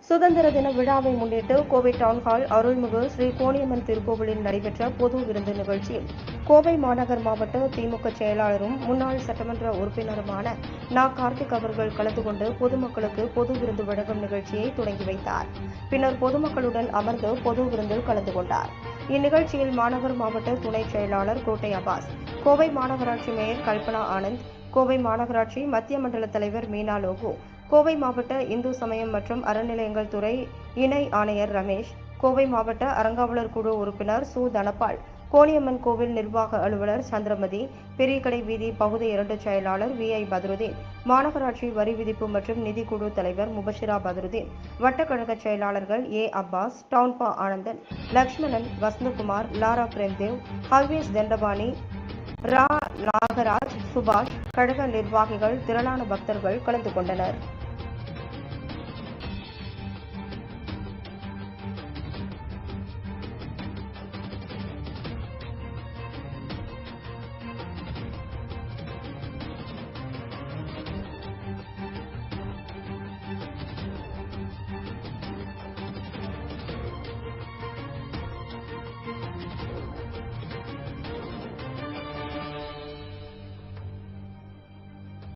சுதந்திர தின விழாவை முன்னிட்டு கோவை டவுன்ஹால் அருள்மிகு ஸ்ரீ கோணியம்மன் திருக்கோவிலில் நடைபெற்ற பொது விருந்து நிகழ்ச்சியில் கோவை மாநகர் மாவட்ட திமுக செயலாளரும் முன்னாள் சட்டமன்ற உறுப்பினருமான நா. கார்த்திக் அவர்கள் கலந்து கொண்டு பொதுமக்களுக்கு பொது விருந்து வழங்கும் நிகழ்ச்சியை தொடங்கி வைத்தார். பின்னர் பொதுமக்களுடன் அமர்ந்து பொது விருந்தில் கலந்து கொண்டார். இந்நிகழ்ச்சியில் மாநகர் மாவட்ட துணை செயலாளர் கோட்டை அப்பாஸ், கோவை மாநகராட்சி மேயர் கல்பனா ஆனந்த், கோவை மாநகராட்சி மத்திய மண்டல தலைவர் மீனா லோகு, கோவை மாவட்ட இந்து சமயம் மற்றும் அறநிலையங்கள் துறை இணை ஆணையர் ரமேஷ், கோவை மாவட்ட அறங்காவலர் குழு உறுப்பினர் சு. தனபால், கோணியம்மன் கோவில் நிர்வாக அலுவலர் சந்திரமதி, பெரியகடை வீதி பகுதி 2 செயலாளர் வி.ஐ. பத்ருதீன், மாநகராட்சி வரி விதிப்பு மற்றும் நிதிக்குழு தலைவர் முபஷிரா பத்ருதீன், வட்டக்கழக செயலாளர்கள் ஏ. அப்பாஸ், டவுன்பா ஆனந்தன், லட்சுமணன், வசந்தகுமார், லாரா பிரேம்தேவ், ஹல்வேஸ் தண்டபாணி, ரா. நாகராஜ், சுபாஷ், கழக நிர்வாகிகள், திரளான பக்தர்கள் கலந்து கொண்டனர்.